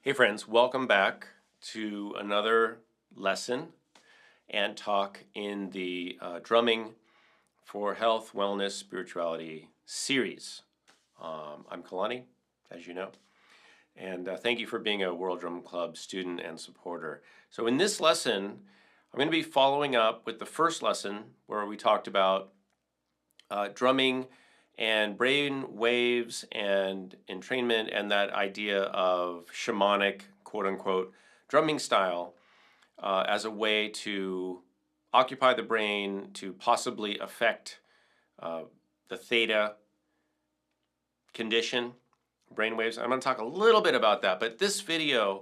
Hey friends, welcome back to another lesson and talk in the Drumming for Health, Wellness, Spirituality series. I'm Kalani, as you know, and thank you for being a World Drum Club student and supporter. So in this lesson, I'm going to be following up with the first lesson where we talked about drumming and brain waves and entrainment and that idea of shamanic, quote unquote, drumming style as a way to occupy the brain to possibly affect the theta condition, brain waves. I'm going to talk a little bit about that, but this video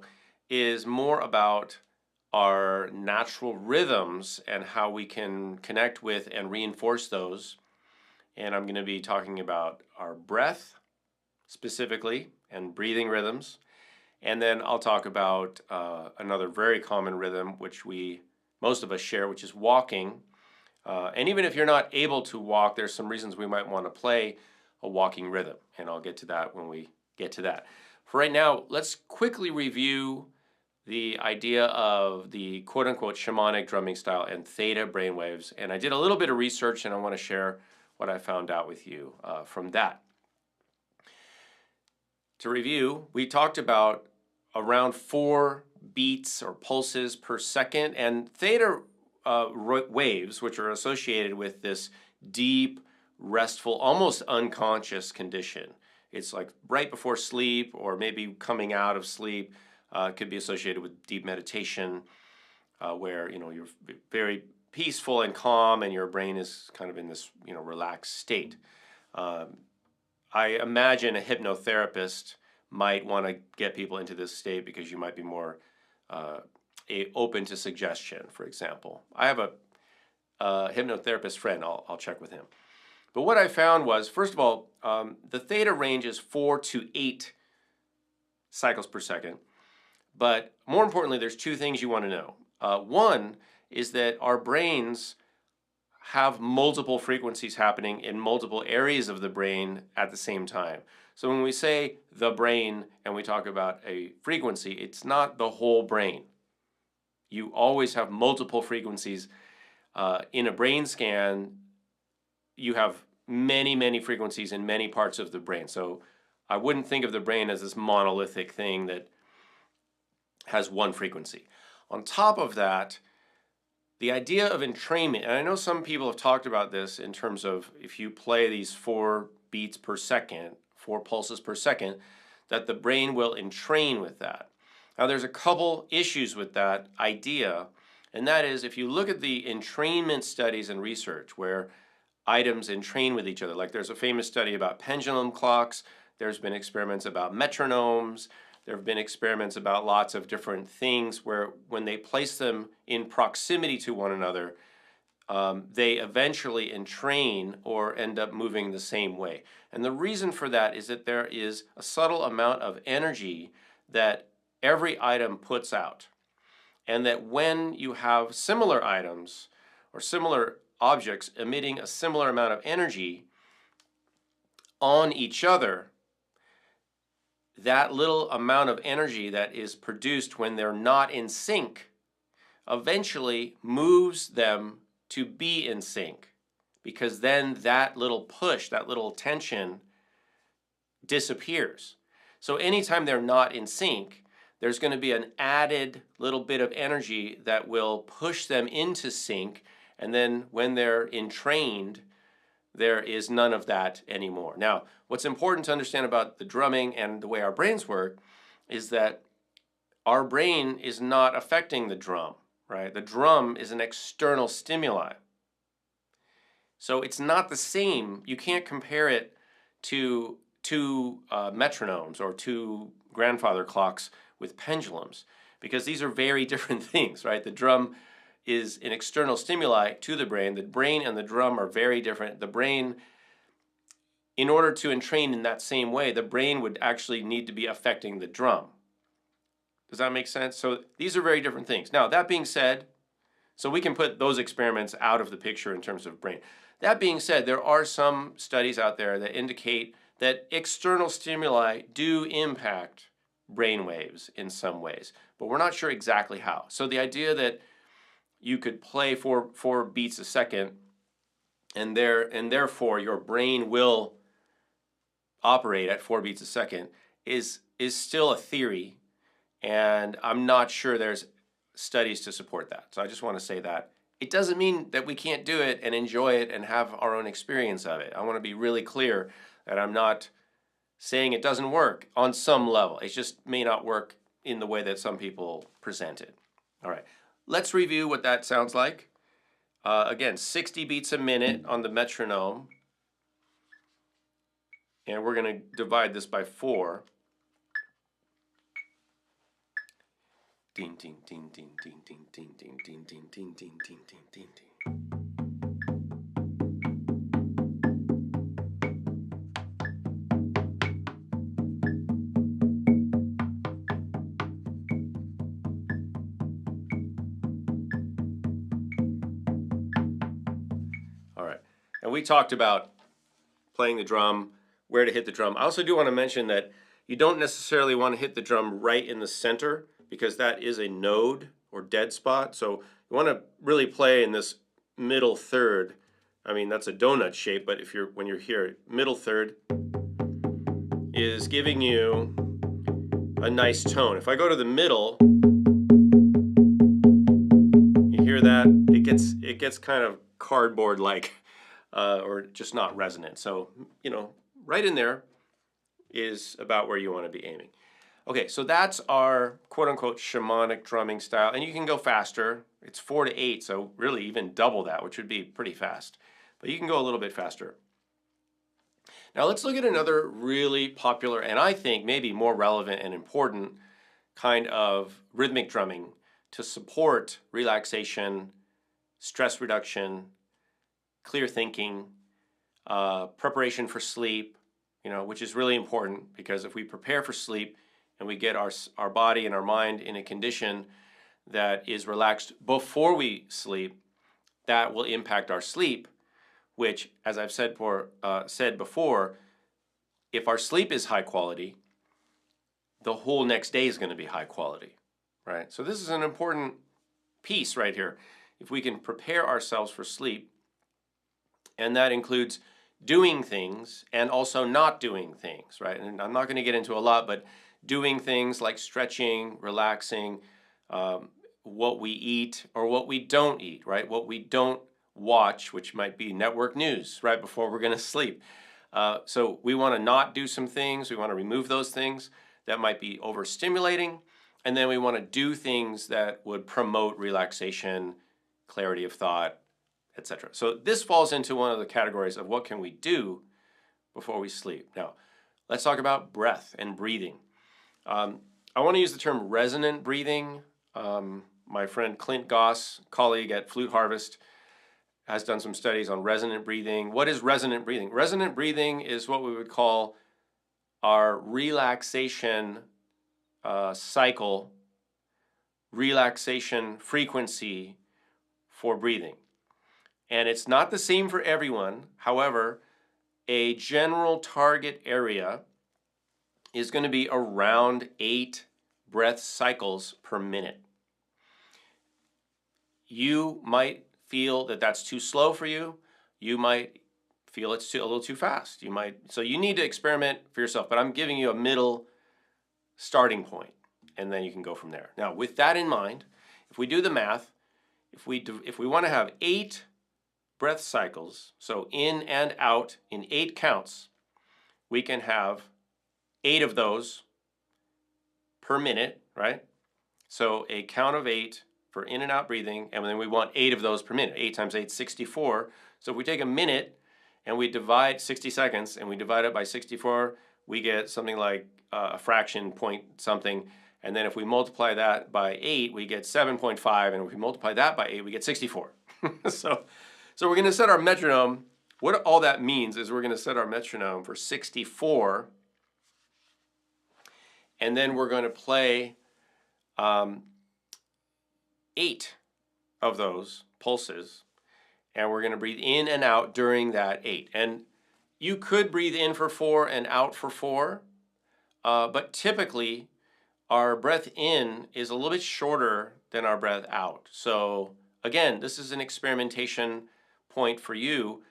is more about our natural rhythms and how we can connect with and reinforce those. And I'm going to be talking about our breath specifically and breathing rhythms. And then I'll talk about another very common rhythm which most of us share, which is walking. And even if you're not able to walk, there's some reasons we might want to play a walking rhythm. And I'll get to that when we get to that. For right now, let's quickly review the idea of the quote unquote shamanic drumming style and theta brainwaves. And I did a little bit of research and I want to share what I found out with you from that. To review, we talked about around 4 beats or pulses per second, and theta waves, which are associated with this deep, restful, almost unconscious condition. It's like right before sleep or maybe coming out of sleep. Could be associated with deep meditation where you're very peaceful and calm and your brain is kind of in this relaxed state. I imagine a hypnotherapist might want to get people into this state because you might be more open to suggestion, for example. I have a hypnotherapist friend. I'll check with him. But what I found was, first of all, the theta range is 4 to 8 cycles per second. But more importantly, there's 2 things you want to know. One is that our brains have multiple frequencies happening in multiple areas of the brain at the same time. So when we say the brain and we talk about a frequency, it's not the whole brain. You always have multiple frequencies. In a brain scan, you have many, many frequencies in many parts of the brain. So I wouldn't think of the brain as this monolithic thing that has one frequency. On top of that, the idea of entrainment, and I know some people have talked about this in terms of if you play these 4 beats per second, 4 pulses per second, that the brain will entrain with that. Now there's a couple issues with that idea, and that is if you look at the entrainment studies and research where items entrain with each other, like there's a famous study about pendulum clocks, there's been experiments about metronomes, there have been experiments about lots of different things where when they place them in proximity to one another, they eventually entrain or end up moving the same way. And the reason for that is that there is a subtle amount of energy that every item puts out. And that when you have similar items or similar objects emitting a similar amount of energy on each other, that little amount of energy that is produced when they're not in sync eventually moves them to be in sync, because then that little push, that little tension disappears. So anytime they're not in sync, there's going to be an added little bit of energy that will push them into sync, and then when they're entrained, there is none of that anymore. Now, what's important to understand about the drumming and the way our brains work is that our brain is not affecting the drum, right? The drum is an external stimuli. So it's not the same. You can't compare it to 2 metronomes or 2 grandfather clocks with pendulums, because these are very different things, right? The drum is an external stimuli to the brain. The brain and the drum are very different. The brain, in order to entrain in that same way, the brain would actually need to be affecting the drum. Does that make sense? So these are very different things. Now, that being said, so we can put those experiments out of the picture in terms of brain. That being said, there are some studies out there that indicate that external stimuli do impact brain waves in some ways, but we're not sure exactly how. So the idea that you could play four beats a second and therefore your brain will operate at 4 beats a second is still a theory, and I'm not sure there's studies to support that. So I just want to say that. It doesn't mean that we can't do it and enjoy it and have our own experience of it. I want to be really clear that I'm not saying it doesn't work on some level. It just may not work in the way that some people present it. All right, let's review what that sounds like. Again, 60 beats a minute on the metronome. And we're going to divide this by 4. Ding, ding, ding, ding, ding, ding, ding, ding, ding, ding, ding, ding, ding, ding, ding, ding. All right, and we talked about playing the drum, where to hit the drum. I also do want to mention that you don't necessarily want to hit the drum right in the center, because that is a node or dead spot. So you want to really play in this middle third. I mean, that's a donut shape, but when you're here, middle third is giving you a nice tone. If I go to the middle, you hear that? It gets kind of cardboard-like, or just not resonant. So, right in there is about where you want to be aiming. Okay, so that's our quote-unquote shamanic drumming style, and you can go faster. It's 4 to 8, so really even double that, which would be pretty fast. But you can go a little bit faster. Now let's look at another really popular, and I think maybe more relevant and important kind of rhythmic drumming to support relaxation, stress reduction, clear thinking, preparation for sleep, which is really important, because if we prepare for sleep, and we get our body and our mind in a condition that is relaxed before we sleep, that will impact our sleep, which, as I've said before, if our sleep is high quality, the whole next day is going to be high quality, right? So this is an important piece right here. If we can prepare ourselves for sleep, and that includes doing things and also not doing things, right? And I'm not going to get into a lot, but doing things like stretching, relaxing, what we eat or what we don't eat, right? What we don't watch, which might be network news right before we're going to sleep. So we want to not do some things. We want to remove those things that might be overstimulating. And then we want to do things that would promote relaxation, clarity of thought, etc. So this falls into one of the categories of what can we do before we sleep. Now, let's talk about breath and breathing. I want to use the term resonant breathing. My friend Clint Goss, colleague at Flute Harvest, has done some studies on resonant breathing. What is resonant breathing? Resonant breathing is what we would call our relaxation cycle, relaxation frequency for breathing. And it's not the same for everyone. However, a general target area is going to be around 8 breath cycles per minute. You might feel that that's too slow for you. You might feel it's a little too fast. So you need to experiment for yourself, but I'm giving you a middle starting point, and then you can go from there. Now, with that in mind, if we do the math, if we want to have 8 breath cycles, so in and out in 8 counts, we can have 8 of those per minute, right? So a count of 8 for in and out breathing, and then we want 8 of those per minute. 8 times 8 is 64. So if we take a minute and we divide 60 seconds and we divide it by 64, we get something like a fraction point something. And then if we multiply that by 8, we get 7.5. And if we multiply that by 8, we get 64. So we're going to set our metronome. What all that means is we're going to set our metronome for 64. And then we're going to play 8 of those pulses. And we're going to breathe in and out during that 8. And you could breathe in for 4 and out for 4. But typically, our breath in is a little bit shorter than our breath out. So again, this is an experimentation point for you.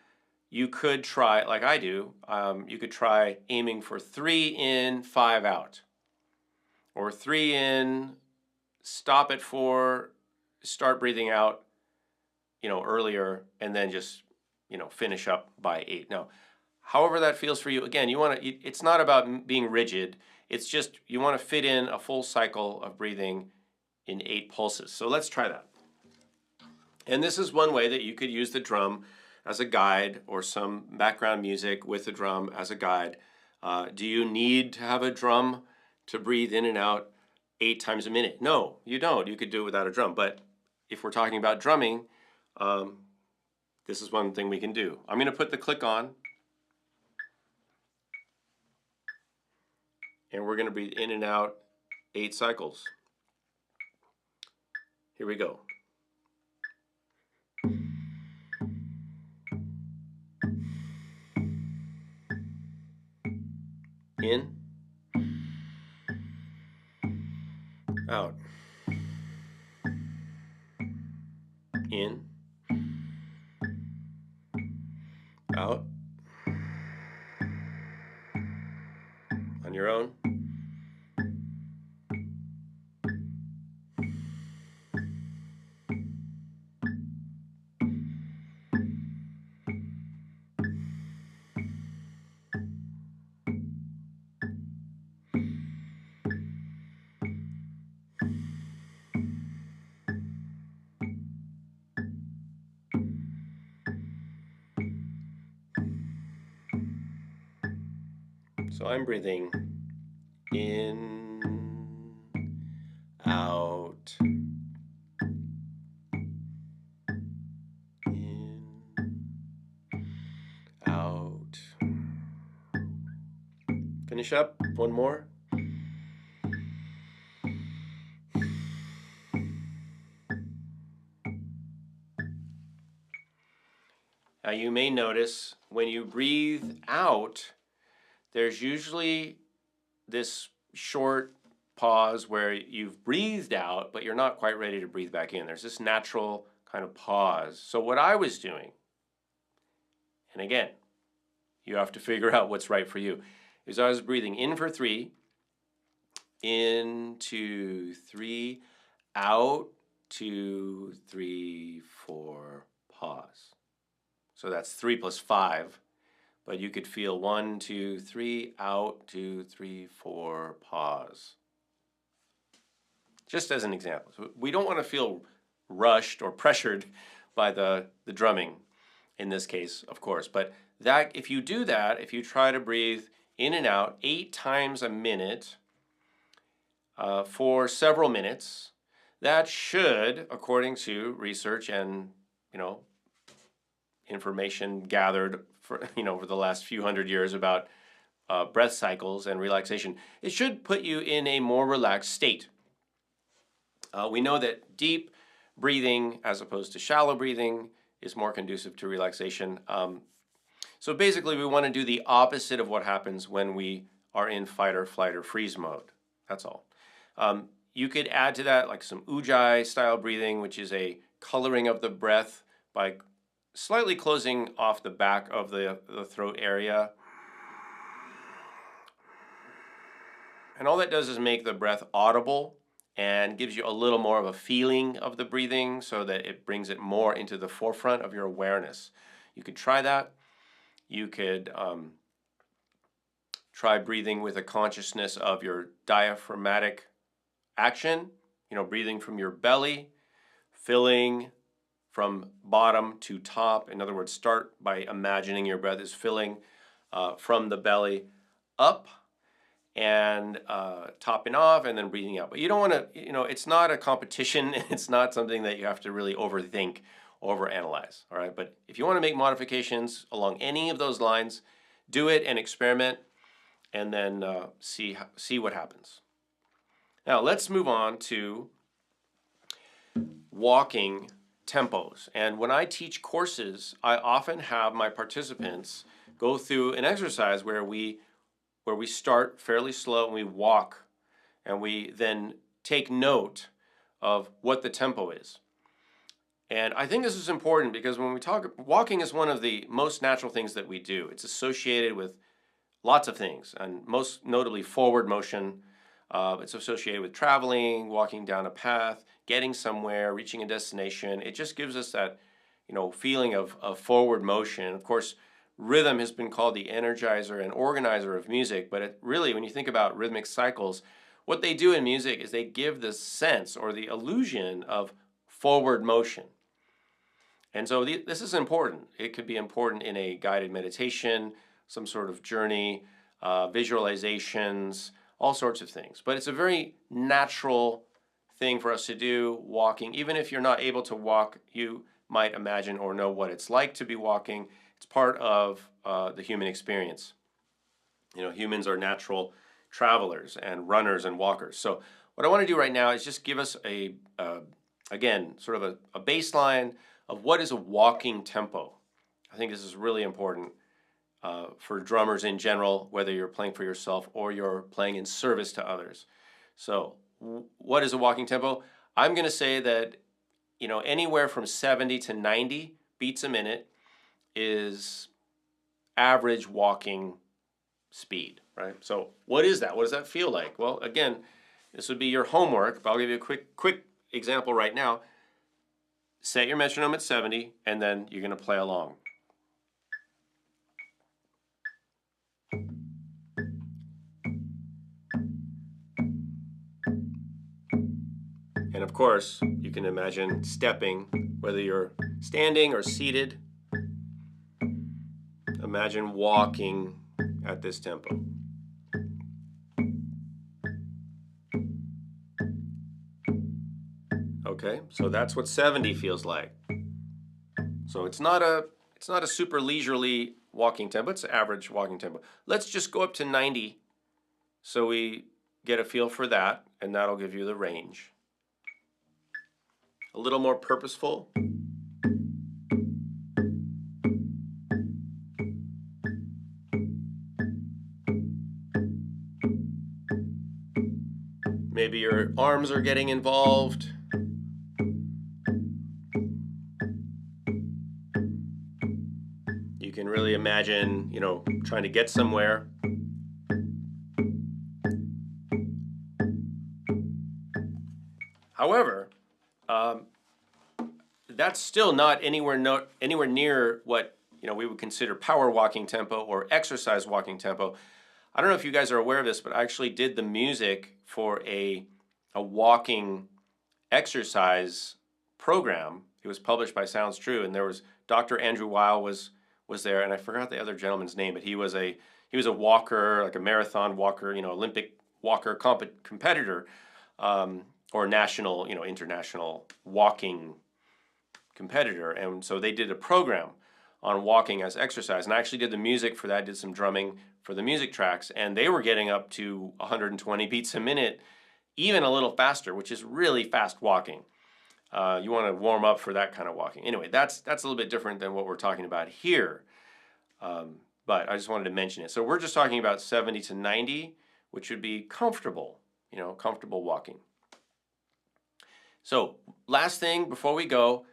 You could try, like I do, you could try aiming for 3 in, 5 out. Or 3 in, stop at 4, start breathing out, earlier, and then just, finish up by 8. Now, however that feels for you, again, it's not about being rigid. It's just you want to fit in a full cycle of breathing in 8 pulses. So let's try that. And this is one way that you could use the drum as a guide, or some background music with the drum as a guide. Do you need to have a drum to breathe in and out 8 times a minute? No, you don't. You could do it without a drum. But if we're talking about drumming, this is one thing we can do. I'm going to put the click on, and we're going to breathe in and out 8 cycles. Here we go. In, out, in, out, on your own. So I'm breathing in, out, in, out. Finish up, one more. Now you may notice when you breathe out, there's usually this short pause where you've breathed out, but you're not quite ready to breathe back in. There's this natural kind of pause. So what I was doing, and again, you have to figure out what's right for you, is I was breathing in for 3, in, 2, 3, out, 2, 3, 4, pause. So that's 3 plus 5. But you could feel 1, 2, 3, out, 2, 3, 4, pause. Just as an example. So we don't want to feel rushed or pressured by the drumming in this case, of course. But that, if you do that, if you try to breathe in and out 8 times a minute for several minutes, that should, according to research and, information gathered over the last few hundred years about breath cycles and relaxation, it should put you in a more relaxed state. We know that deep breathing as opposed to shallow breathing is more conducive to relaxation. So basically we want to do the opposite of what happens when we are in fight or flight or freeze mode. That's all. You could add to that like some ujjayi style breathing, which is a coloring of the breath by slightly closing off the back of the throat area. And all that does is make the breath audible and gives you a little more of a feeling of the breathing so that it brings it more into the forefront of your awareness. You could try that. You could try breathing with a consciousness of your diaphragmatic action, breathing from your belly, filling from bottom to top. In other words, start by imagining your breath is filling from the belly up and topping off and then breathing out. But you don't want to, it's not a competition. It's not something that you have to really overthink, overanalyze, all right? But if you want to make modifications along any of those lines, do it and experiment and then see what happens. Now let's move on to walking tempos. And when I teach courses, I often have my participants go through an exercise where we start fairly slow and we walk and we then take note of what the tempo is. And I think this is important because when we talk, walking is one of the most natural things that we do. It's associated with lots of things, and most notably forward motion. It's associated with traveling, walking down a path, getting somewhere, reaching a destination. It just gives us that, feeling of forward motion. Of course, rhythm has been called the energizer and organizer of music, but it really, when you think about rhythmic cycles, what they do in music is they give the sense or the illusion of forward motion. And so this is important. It could be important in a guided meditation, some sort of journey, visualizations, all sorts of things. But it's a very natural thing for us to do, walking. Even if you're not able to walk, you might imagine or know what it's like to be walking. It's part of the human experience. Humans are natural travelers and runners and walkers. So what I want to do right now is just give us again, sort of a baseline of what is a walking tempo. I think this is really important for drummers in general, whether you're playing for yourself or you're playing in service to others. So what is a walking tempo? I'm going to say that anywhere from 70 to 90 beats a minute is average walking speed, right? So what is that? What does that feel like? Well, again, this would be your homework, but I'll give you a quick example right now. Set your metronome at 70, and then you're going to play along. And of course, you can imagine stepping, whether you're standing or seated. Imagine walking at this tempo. Okay, so that's what 70 feels like. So it's not a super leisurely walking tempo, it's an average walking tempo. Let's just go up to 90 so we get a feel for that, and that'll give you the range. A little more purposeful. Maybe your arms are getting involved. You can really imagine, trying to get somewhere. However, that's still not anywhere near what we would consider power walking tempo or exercise walking tempo. I don't know if you guys are aware of this, but I actually did the music for a walking exercise program. It was published by Sounds True, and there was Dr. Andrew Weil was there, and I forgot the other gentleman's name, but he was a walker, like a marathon walker, Olympic walker competitor, or national, international walking competitor. And so they did a program on walking as exercise, and I actually did the music for that, did some drumming for the music tracks, and they were getting up to 120 beats a minute, even a little faster, which is really fast walking. You want to warm up for that kind of walking. Anyway, that's a little bit different than what we're talking about here, but I just wanted to mention it. So we're just talking about 70 to 90, which would be comfortable, comfortable walking. So last thing before we go,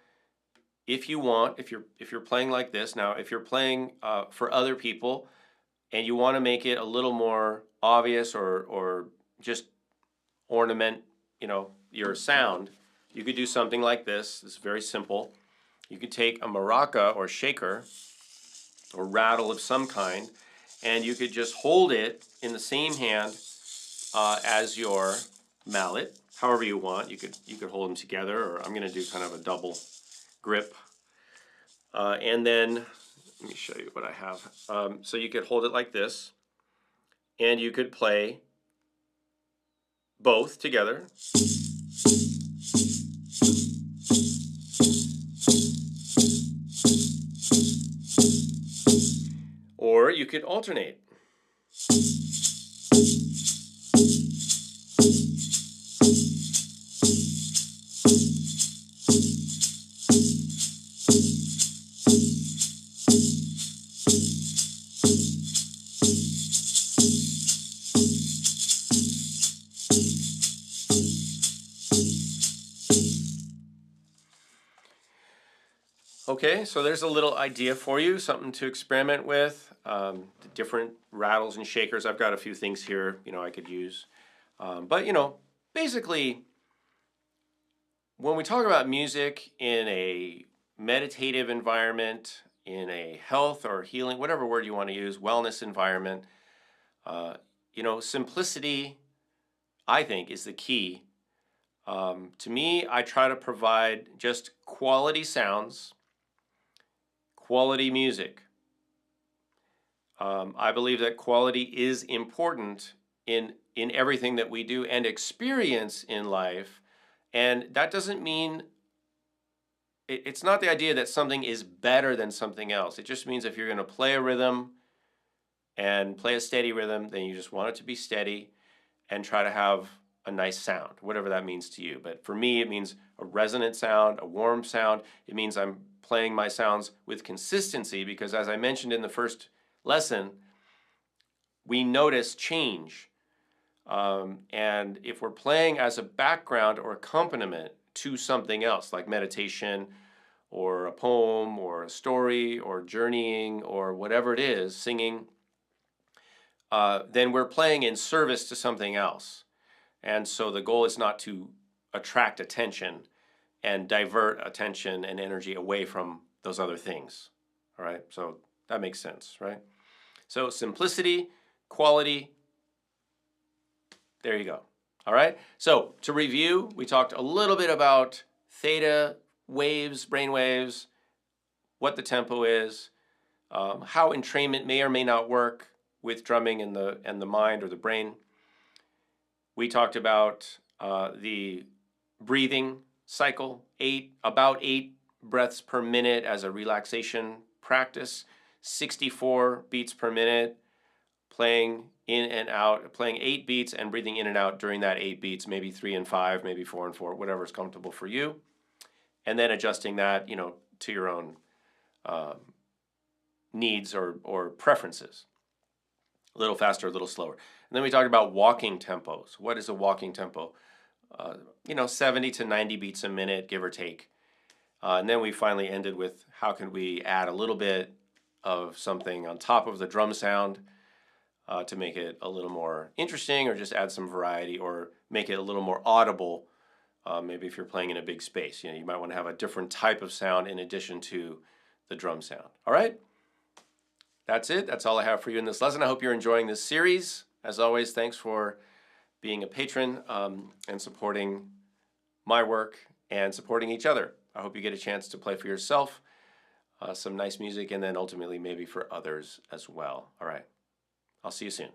if you're playing like this, now if you're playing for other people and you want to make it a little more obvious or just ornament, your sound, you could do something like this. It's very simple. You could take a maraca or shaker or rattle of some kind, and you could just hold it in the same hand as your mallet, however you want. You could hold them together, or I'm going to do kind of a double grip. And then, let me show you what I have. So you could hold it like this, and you could play both together. Or you could alternate. Okay, so there's a little idea for you, something to experiment with. The different rattles and shakers. I've got a few things here, I could use. But basically, when we talk about music in a meditative environment, in a health or healing, whatever word you want to use, wellness environment, simplicity, I think, is the key. To me, I try to provide just quality sounds, quality music. I believe that quality is important in everything that we do and experience in life. And that doesn't mean, it's not the idea that something is better than something else. It just means if you're going to play a rhythm and play a steady rhythm, then you just want it to be steady and try to have a nice sound, whatever that means to you. But for me, it means a resonant sound, a warm sound. It means I'm playing my sounds with consistency because, as I mentioned in the first lesson, we notice change. And if we're playing as a background or accompaniment to something else, like meditation or a poem or a story or journeying or whatever it is, singing, then we're playing in service to something else. And so the goal is not to attract attention and divert attention and energy away from those other things. All right, so that makes sense, right? So simplicity, quality, there you go. All right, so to review, we talked a little bit about theta waves, brain waves, what the tempo is, how entrainment may or may not work with drumming and the mind or the brain. We talked about the breathing cycle, about 8 breaths per minute as a relaxation practice, 64 beats per minute, playing in and out, playing 8 beats and breathing in and out during that 8 beats, maybe 3 and 5, maybe 4 and 4, whatever is comfortable for you. And then adjusting that, to your own needs or preferences. A little faster, a little slower. And then we talked about walking tempos. What is a walking tempo? 70 to 90 beats a minute, give or take. And then we finally ended with how can we add a little bit of something on top of the drum sound to make it a little more interesting, or just add some variety, or make it a little more audible. Maybe if you're playing in a big space, you might want to have a different type of sound in addition to the drum sound. All right? That's it. That's all I have for you in this lesson. I hope you're enjoying this series. As always, thanks for being a patron and supporting my work and supporting each other. I hope you get a chance to play for yourself some nice music, and then ultimately maybe for others as well. All right. I'll see you soon.